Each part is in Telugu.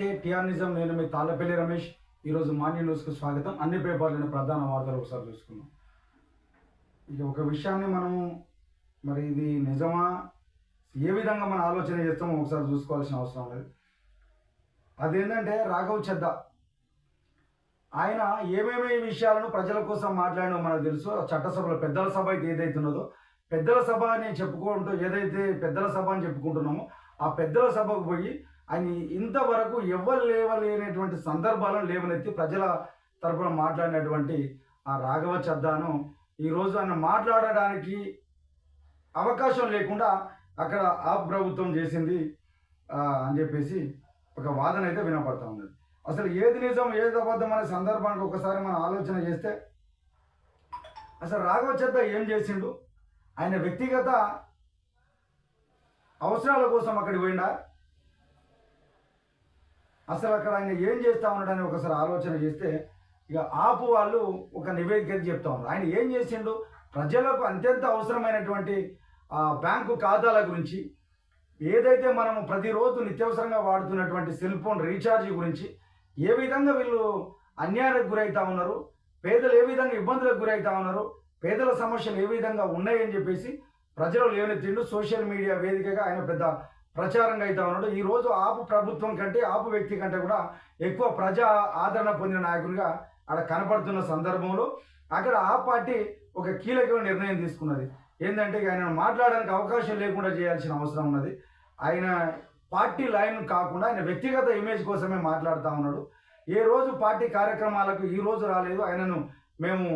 నమస్తే టిఆర్ నిజం నేను మీ తాళ్ళపల్లి రమేష్. ఈరోజు మార్నింగ్ న్యూస్కు స్వాగతం. అన్ని పేపర్లను ప్రధాన వార్తలు ఒకసారి చూసుకుందాం. ఇక ఒక విషయాన్ని మనము మరి ఇది నిజమా, ఏ విధంగా మనం ఆలోచన చేస్తామో ఒకసారి చూసుకోవాల్సిన అవసరం లేదు. అదేంటంటే రాఘవ్ చెద్దా ఆయన ఏమేమి విషయాలను ప్రజల కోసం మాట్లాడినో మనకు తెలుసు. చట్టసభలో పెద్దల సభ అయితే ఏదైతే ఉన్నదో, పెద్దల సభ అని చెప్పుకుంటూ ఏదైతే పెద్దల సభ అని చెప్పుకుంటున్నామో ఆ పెద్దల సభకు పోయి ఆయన ఇంతవరకు ఎవ్వరు లేవలేనటువంటి సందర్భాలను లేవనెత్తి ప్రజల తరపున మాట్లాడినటువంటి ఆ రాఘవ చెద్దాను ఈరోజు ఆయన మాట్లాడడానికి అవకాశం లేకుండా అక్కడ ఆ ప్రభుత్వం చేసింది అని చెప్పేసి ఒక వాదన అయితే వినపడతా ఉన్నది. అసలు ఏది నిజం ఏది అబద్ధం అనే సందర్భానికి ఒకసారి మనం ఆలోచన చేస్తే అసలు రాఘవ చెద్దా ఏం చేసిండు, ఆయన వ్యక్తిగత అవసరాల కోసం అక్కడికి పోయిండా, అసలు అక్కడ ఆయన ఏం చేస్తా ఉన్నాడని ఒకసారి ఆలోచన చేస్తే ఇక ఆపు వాళ్ళు ఒక నివేదిక చెప్తా ఉన్నారు. ఆయన ఏం చేసిండు, ప్రజలకు అత్యంత అవసరమైనటువంటి బ్యాంకు ఖాతాల గురించి, ఏదైతే మనము ప్రతిరోజు నిత్యవసరంగా వాడుతున్నటువంటి సెల్ ఫోన్ రీఛార్జీ గురించి, ఏ విధంగా వీళ్ళు అన్యాయానికి గురవుతా ఉన్నారు, పేదలు ఏ విధంగా ఇబ్బందులకు గురవుతా ఉన్నారు, పేదల సమస్యలు ఏ విధంగా ఉన్నాయని చెప్పేసి ప్రజలు లేవనెత్తిండు. సోషల్ మీడియా వేదికగా ఆయన పెద్ద ప్రచారంగా అవుతా ఉన్నాడు. ఈరోజు ఆపు ప్రభుత్వం కంటే, ఆపు వ్యక్తి కంటే కూడా ఎక్కువ ప్రజా ఆదరణ పొందిన నాయకుడిగా అక్కడ కనపడుతున్న సందర్భంలో అక్కడ ఆ పార్టీ ఒక కీలకమైన నిర్ణయం తీసుకున్నది. ఏంటంటే ఆయన మాట్లాడడానికి అవకాశం లేకుండా చేయాల్సిన అవసరం ఉన్నది. ఆయన పార్టీ లైన్ కాకుండా ఆయన వ్యక్తిగత ఇమేజ్ కోసమే మాట్లాడుతూ ఉన్నాడు. ఏ రోజు పార్టీ కార్యక్రమాలకు ఈ రోజు రాలేదు. ఆయనను మేము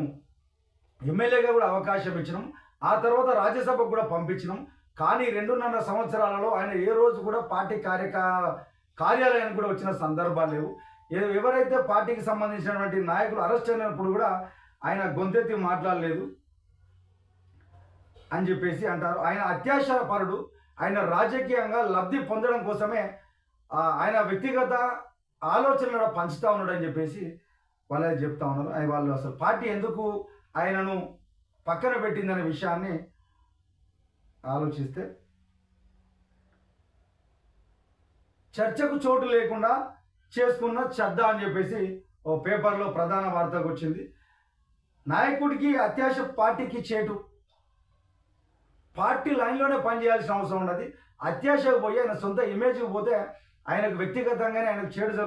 ఎమ్మెల్యేగా కూడా అవకాశం ఇచ్చినాం, ఆ తర్వాత రాజ్యసభకు కూడా పంపించినాం. కానీ 2.5 సంవత్సరాలలో ఆయన ఏ రోజు కూడా పార్టీ కార్యాలయానికి కూడా వచ్చిన సందర్భాలు లేవు. ఎవరైతే పార్టీకి సంబంధించినటువంటి నాయకులు అరెస్ట్ అయినప్పుడు కూడా ఆయన గొంతెత్తి మాట్లాడలేదు అని చెప్పేసి అంటారు. ఆయన అత్యాశ పరుడు, ఆయన రాజకీయంగా లబ్ధి పొందడం కోసమే ఆయన వ్యక్తిగత ఆలోచనలు పంచుతా ఉన్నాడు అని చెప్పేసి వాళ్ళు చెప్తా ఉన్నారు. వాళ్ళు అసలు పార్టీ ఎందుకు ఆయనను పక్కన పెట్టిందనే విషయాన్ని ఆలోచిస్తే చర్చకు చోటు లేకుండా చేసుకున్న చెద్దా అని చెప్పేసి ఓ పేపర్లో ప్రధాన వార్తకు వచ్చింది. నాయకుడికి అత్యాశ పార్టీకి చేటు, పార్టీ లైన్లోనే పనిచేయాల్సిన అవసరం ఉన్నది. అత్యాశకు పోయి ఆయన సొంత ఇమేజ్కి పోతే ఆయనకు వ్యక్తిగతంగానే ఆయనకు చేడు